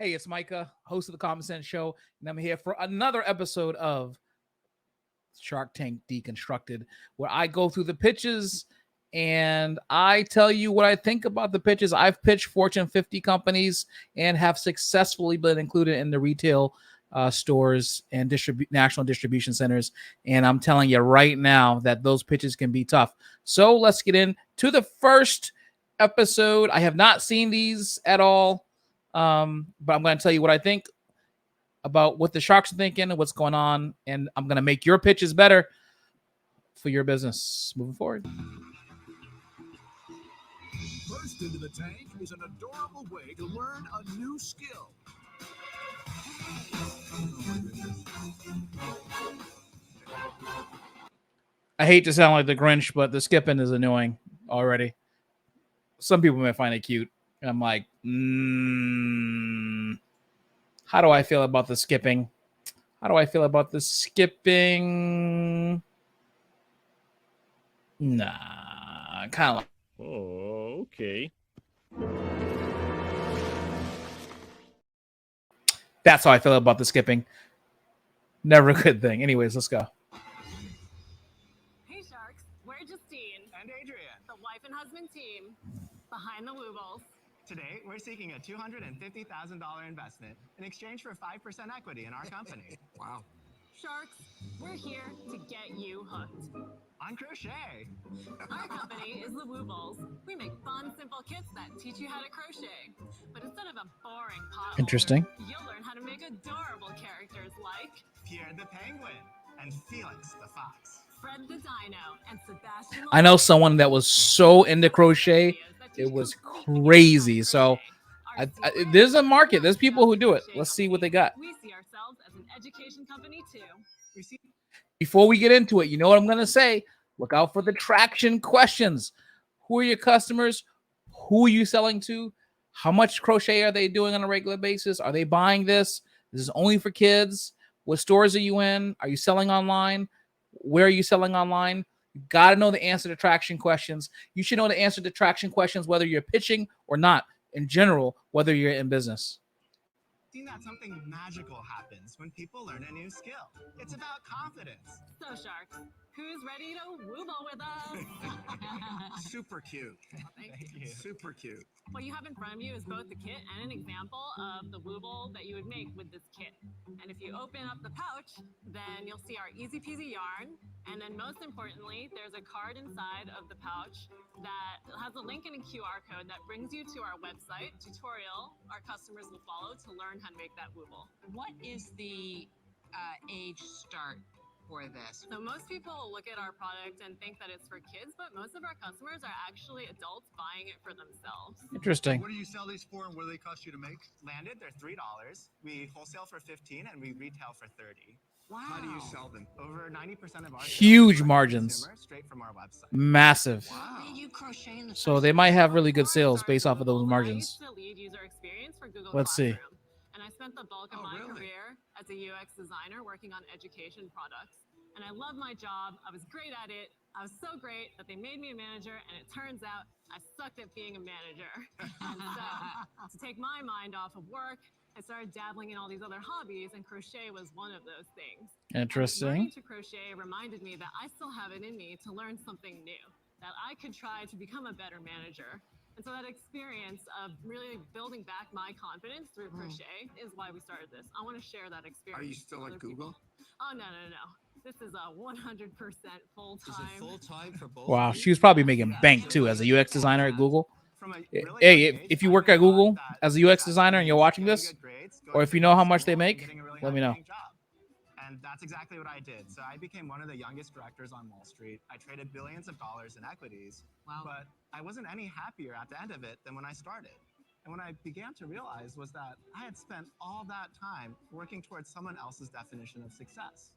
Hey, it's Micah, host of the Common Sense Show, and I'm here for another episode of Shark Tank Deconstructed, where I go through the pitches and I tell you what I think about the pitches. I've pitched Fortune 50 companies and have successfully been included in the retail stores and national distribution centers. And I'm telling you right now that those pitches can be tough. So let's get into the first episode. I have not seen these at all. But I'm going to tell you what I think about what the Sharks are thinking and what's going on, and I'm going to make your pitches better for your business moving forward. First into the tank is an adorable way to learn a new skill. I hate to sound like the Grinch, but the skipping is annoying already. Some people may find it cute. And I'm like, how do I feel about the skipping? How do I feel about the skipping? Nah, kind of like. Oh, okay. That's how I feel about the skipping. Never a good thing. Anyways, let's go. Hey Sharks, we're Justine and Adrian, the wife and husband team behind the Woobles. Today, we're seeking a $250,000 investment in exchange for 5% equity in our company. Wow. Sharks, we're here to get you hooked on crochet. Our company is the Woobles. We make fun, simple kits that teach you how to crochet. But instead of a boring pot Interesting. holder, you'll learn how to make adorable characters like Pierre the Penguin and Felix the Fox, Fred the Dino, and Sebastian. I know someone that was so into crochet, it was crazy. So there's a market. There's people who do it. Let's see what they got. We see ourselves as an education company too. Before we get into it, you know what I'm going to say? Look out for the traction questions. Who are your customers? Who are you selling to? How much crochet are they doing on a regular basis? Are they buying this? This is only for kids. What stores are you in? Are you selling online? Where are you selling online? You got to know the answer to traction questions. You should know the answer to traction questions, whether you're pitching or not, in general, whether you're in business. Seen that something magical happens when people learn a new skill. It's about confidence. So Sharks, who's ready to wooble with us? Super cute. Thank you. Super cute. What you have in front of you is both the kit and an example of the wooble that you would make with this kit. And if you open up the pouch, then you'll see our easy peasy yarn. And then most importantly, there's a card inside of the pouch that has a link and a QR code that brings you to our website tutorial our customers will follow to learn how to make that wooble. What is the age start for this? So most people will look at our product and think that it's for kids, but most of our customers are actually adults buying it for themselves. Interesting. What do you sell these for and what do they cost you to make? Landed, they're $3. We wholesale for $15 and we retail for $30. Wow. How do you sell them? Over 90% of our huge margins. Straight from our website. Massive. Wow. You crochet in the So they might have really good sales based off of those margins. I used to lead user experience for Google Let's see. Classroom, and I spent the bulk of my career as a UX designer working on education products. And I love my job. I was great at it. I was so great that they made me a manager, and it turns out I sucked at being a manager. And so to take my mind off of work, I started dabbling in all these other hobbies, and crochet was one of those things. Interesting. Learning to crochet reminded me that I still have it in me to learn something new, that I could try to become a better manager. And so that experience of really building back my confidence through crochet is why we started this. I want to share that experience. Are you still at Google? Oh, no. This is a 100% full-time. Is it full-time for both? Wow, she was probably making bank too as a UX designer at Google. Hey, if you work at Google as a UX designer and you're watching this, or if you know how much they make, let me know. And that's exactly what I did. So I became one of the youngest directors on Wall Street. I traded billions of dollars in equities. Wow. But I wasn't any happier at the end of it than when I started. And what I began to realize was that I had spent all that time working towards someone else's definition of success.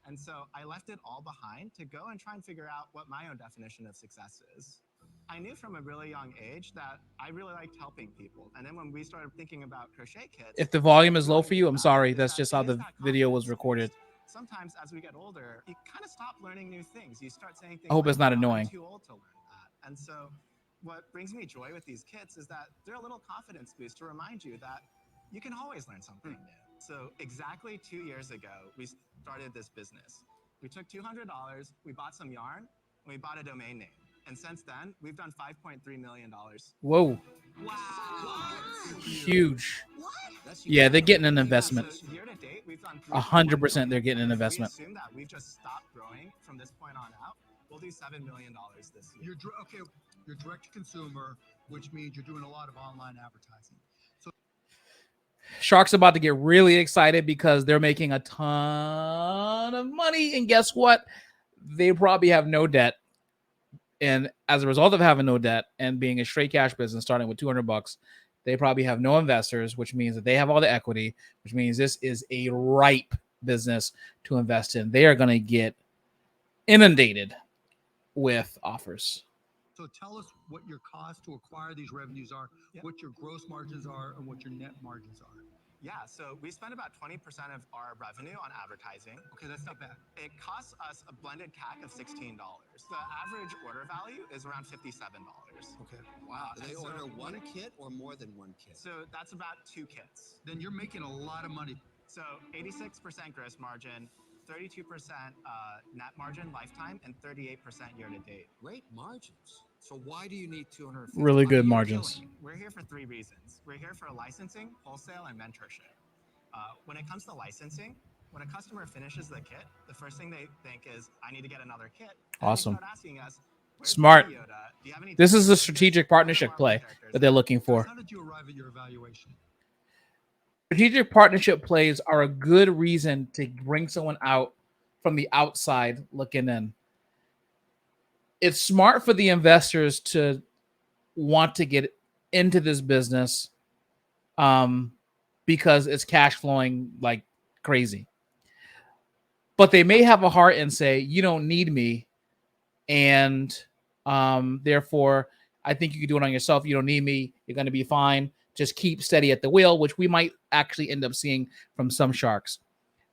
And so I left it all behind to go and try and figure out what my own definition of success is. I knew from a really young age that I really liked helping people. And then when we started thinking about crochet kits... If the volume is low for you, I'm sorry. That's just how the video was recorded. Sometimes as we get older, you kind of stop learning new things. You start saying things I hope like, it's not "Oh, annoying." I'm too old to learn that. And so what brings me joy with these kits is that they're a little confidence boost to remind you that you can always learn something new. So exactly 2 years ago, we started this business. We took $200, we bought some yarn, and we bought a domain name. And since then, we've done $5.3 million. Whoa, Wow. huge. That's Yeah, they're getting an Yeah, investment. so year to date, we've done 100% they're getting an investment. We assume that we've just stopped growing from this point on out. We'll do $7 million this year. You're direct to consumer, which means you're doing a lot of online advertising. Shark's about to get really excited because they're making a ton of money. And guess what? They probably have no debt. And as a result of having no debt and being a straight cash business, starting with $200, they probably have no investors, which means that they have all the equity, which means this is a ripe business to invest in. They are going to get inundated with offers. So tell us what your cost to acquire these revenues are, what your gross margins are, and what your net margins are. Yeah, so we spend about 20% of our revenue on advertising. Okay, that's not bad. It costs us a blended CAC of $16. The average order value is around $57. Okay. Wow. Do they And so order one kit or more than one kit? So that's about 2 kits. Then you're making a lot of money. So 86% gross margin, 32% net margin lifetime, and 38% year to date. Great margins. So why do you need 250? Really good How are you margins. killing it? We're here for 3 reasons. We're here for licensing, wholesale, and mentorship. When it comes to licensing, when a customer finishes the kit, the first thing they think is, I need to get another kit. And Awesome. They start asking us, "Where's Smart. Baby Yoda? Do you have any This is the characters? strategic What are partnership Marvel play characters?" that they're looking for. How did you arrive at your evaluation? Strategic partnership plays are a good reason to bring someone out from the outside looking in. It's smart for the investors to want to get into this business because it's cash flowing like crazy. But they may have a heart and say, you don't need me. And therefore, I think you can do it on yourself. You don't need me. You're going to be fine. Just keep steady at the wheel, which we might actually end up seeing from some sharks.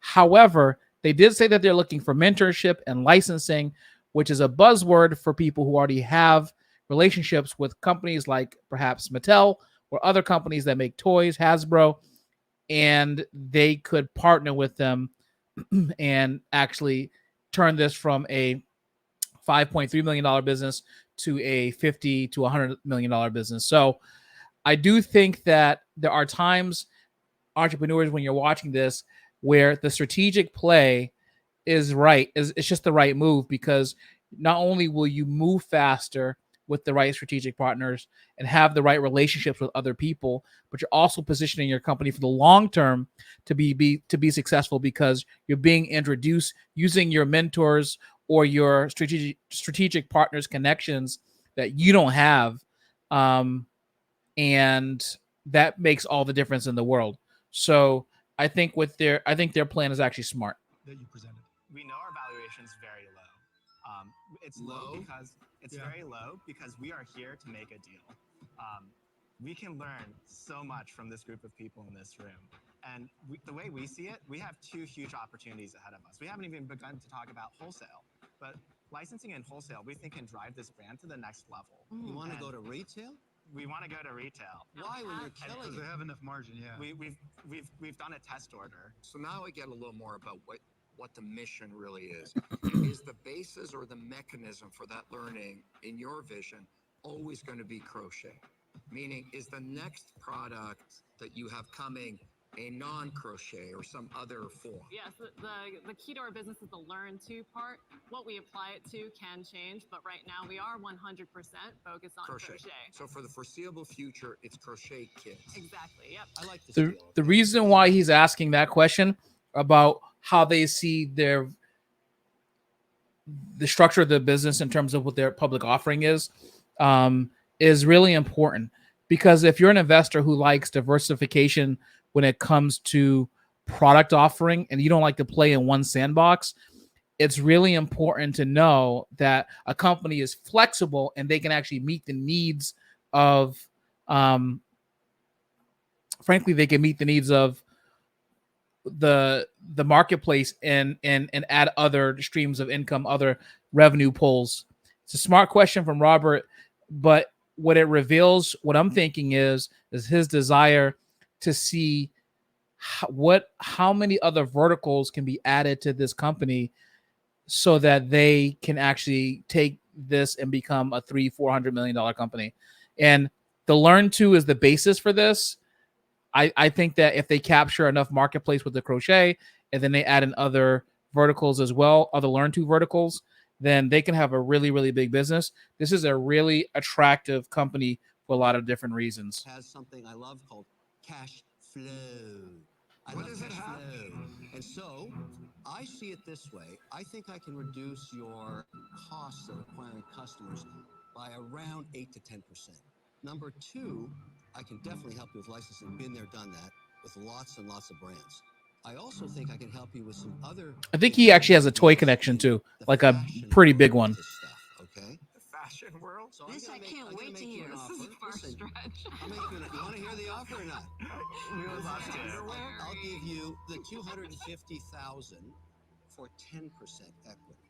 However, they did say that they're looking for mentorship and licensing, which is a buzzword for people who already have relationships with companies like perhaps Mattel or other companies that make toys, Hasbro, and they could partner with them and actually turn this from a $5.3 million business to a $50 to $100 million business. So I do think that there are times, entrepreneurs, when you're watching this, where the strategic play is right. It's just the right move, because not only will you move faster with the right strategic partners and have the right relationships with other people, but you're also positioning your company for the long term to be successful, because you're being introduced using your mentors or your strategic partners connections that you don't have. And that makes all the difference in the world. So I think their plan is actually smart. That you presented. We know our valuation is very low. It's low because very low because we are here to make a deal. We can learn so much from this group of people in this room. And the way we see it, we have 2 huge opportunities ahead of us. We haven't even begun to talk about wholesale, but licensing and wholesale, we think, can drive this brand to the next level. You want to go to retail? We want to go to retail. Why, when you're killing Because they it? have enough margin, yeah. We've done a test order. So now I get a little more about what the mission really is. And is the basis or the mechanism for that learning, in your vision, always going to be crochet? Meaning, is the next product that you have coming a non-crochet or some other form? Yes, the key to our business is the learn to part. What we apply it to can change, but right now we are 100% focused on crochet. So for the foreseeable future, it's crochet kits. Exactly, yep. I like this. The reason why he's asking that question about how they see the structure of the business in terms of what their public offering is really important, because if you're an investor who likes diversification when it comes to product offering and you don't like to play in one sandbox, it's really important to know that a company is flexible and they can actually meet the needs of, frankly, they can meet the needs of the marketplace and add other streams of income, other revenue pools. It's a smart question from Robert, but what it reveals, what I'm thinking is his desire to see how many other verticals can be added to this company so that they can actually take this and become a $300-400 million company. And the Learn To is the basis for this. I think that if they capture enough marketplace with the crochet and then they add in other verticals as well, other Learn To verticals, then they can have a really, really big business. This is a really attractive company for a lot of different reasons. Has something I love called cash flow. What does it have? And so I see it this way. I think I can reduce your costs of acquiring customers by around 8 to 10%. Number two, I can definitely help you with licensing. Been there, done that, with lots and lots of brands. I also think I can help you with some other. I think he actually has a toy connection too, like a pretty big one. Okay. The fashion world? So This I can't wait to hear. This is a far stretch. You want to hear the offer or not? We would love to. I'll give you the $250,000 for 10% equity.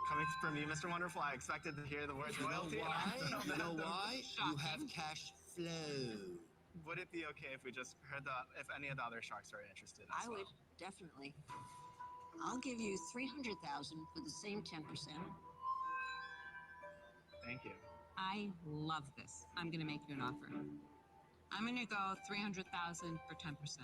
Coming from you, Mr. Wonderful, I expected to hear the words You know royalty. why? You know why? You have cash flow. Would it be okay if we just heard if any of the other sharks are interested? I would definitely. I'll give you $300,000 for the same 10%. Thank you. I love this. I'm going to make you an offer. I'm going to go $300,000 for 10%.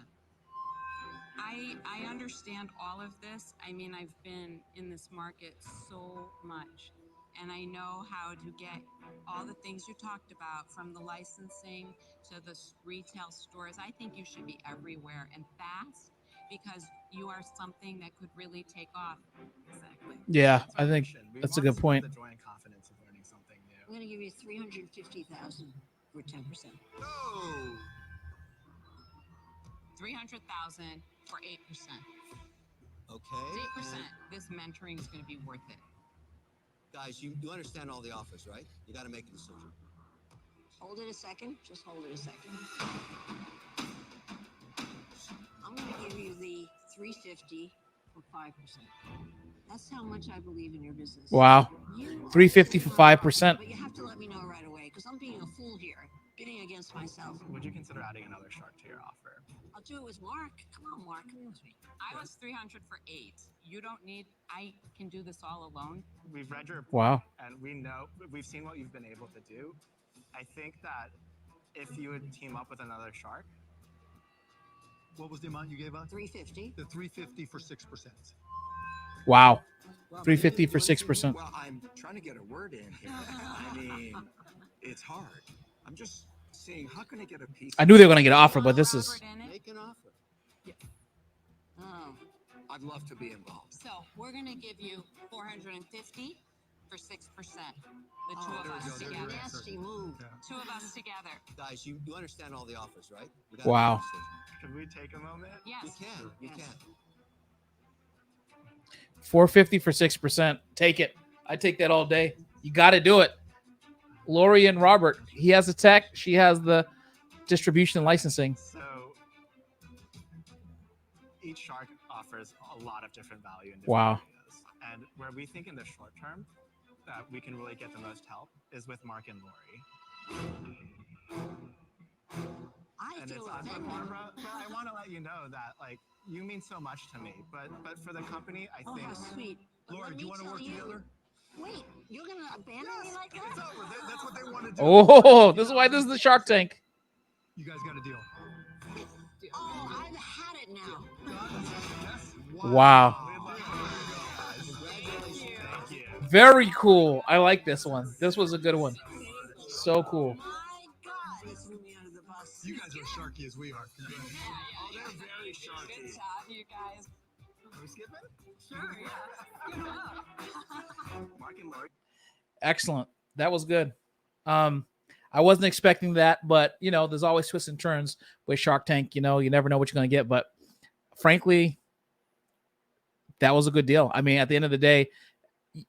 I understand all of this. I mean, I've been in this market so much, and I know how to get all the things you talked about, from the licensing to the retail stores. I think you should be everywhere and fast, because you are something that could really take off. Exactly. Yeah, I think that's a good point. The joy and confidence of learning something new. I'm going to give you $350,000 for 10%. Oh. $300,000 for 8%. Okay. 8%. And This mentoring is going to be worth it. guys, you understand all the offers, right? You got to make a decision. Hold it a second. Just hold it a second. I'm going to give you the $350 for 5%. That's how much I believe in your business. Wow. $350 for 5%. But you have to let me know right away, because I'm being a fool here, bidding against myself. Would you consider adding another shark to your offer? I'll do it with Mark. Come on, Mark. Come with me. I was 300 for 8. You don't need. I can do this all alone. We've read your Wow. and we've seen what you've been able to do. I think that if you would team up with another shark. What was the amount you gave us? $350. The $350 for 6%. Wow. Well, 350 for 6%. Well, I'm trying to get a word in here. I mean, it's hard. I'm just seeing how can I get a piece. I knew they were going to get an offer, but this is. Robert in it. Make an offer. Oh. I'd love to be involved. So we're going to give you $450 for 6%. The two Oh, of there we us go. There's together. your answer. Nasty move. Yeah. Two of us together. Guys, you understand all the offers, right? You gotta Wow. make a decision. Could we take a moment? Yes. You can. You Yes. can. $450 for 6%. Take it. I take that all day. You got to do it. Lori and Robert. He has the tech. She has the distribution and licensing. So each shark offers a lot of different value in different Wow. areas. And where we think in the short term that we can really get the most help is with Mark and Lori. I And feel it's offended. Barbara, but I want to let you know that like you mean so much to me. But for the company, I Oh, think how sweet. But Laura, let do you me want to tell work you- together? Wait, you're going to abandon me like it's that? over. That's what they want to do. Oh, this is why this is the Shark Tank. You guys got a deal. Oh, I've had it now. Wow. We'd love to hear you guys. Thank you. Very cool. I like this one. This was a good one. So cool. My God, he threw me under the bus. You guys are as sharky as we are. Oh, they're very Good sharky. job, you guys. Are we skipping? Sure, yeah. Good job. Mark and Lori. Excellent. That was good. I wasn't expecting that, but you know, there's always twists and turns with Shark Tank. You know, you never know what you're going to get. But frankly, that was a good deal. I mean, at the end of the day,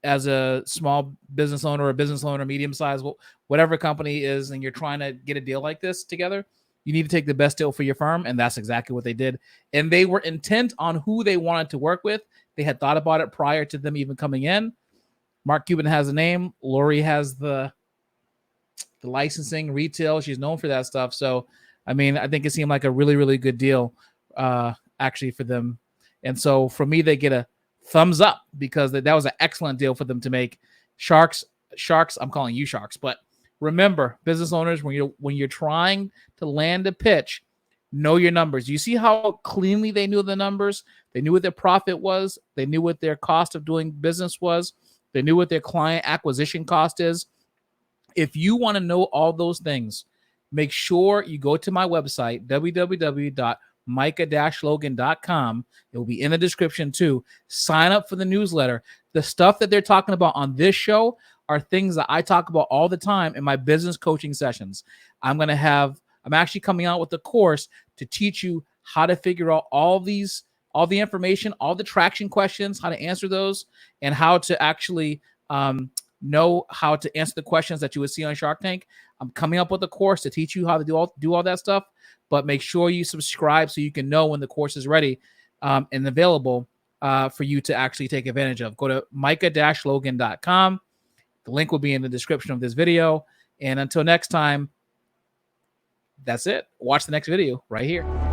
as a small business owner or a business owner, medium size, whatever company is, and you're trying to get a deal like this together, you need to take the best deal for your firm. And that's exactly what they did. And they were intent on who they wanted to work with. They had thought about it prior to them even coming in. Mark Cuban has a name. Lori has the licensing, retail. She's known for that stuff. So, I mean, I think it seemed like a really, really good deal actually for them. And so for me, they get a thumbs up because that was an excellent deal for them to make. Sharks, I'm calling you sharks, but remember, business owners, when you're trying to land a pitch, know your numbers. You see how cleanly they knew the numbers? They knew what their profit was. They knew what their cost of doing business was. They knew what their client acquisition cost is. If you want to know all those things, make sure you go to my website, www.micah-logan.com. It will be in the description too. Sign up for the newsletter. The stuff that they're talking about on this show are things that I talk about all the time in my business coaching sessions. I'm actually coming out with a course to teach you how to figure out all the information, all the traction questions, how to answer those, and how to actually know how to answer the questions that you would see on Shark Tank. I'm coming up with a course to teach you how to do all that stuff, but make sure you subscribe so you can know when the course is ready and available for you to actually take advantage of. Go to micah-logan.com. The link will be in the description of this video. And until next time, that's it. Watch the next video right here.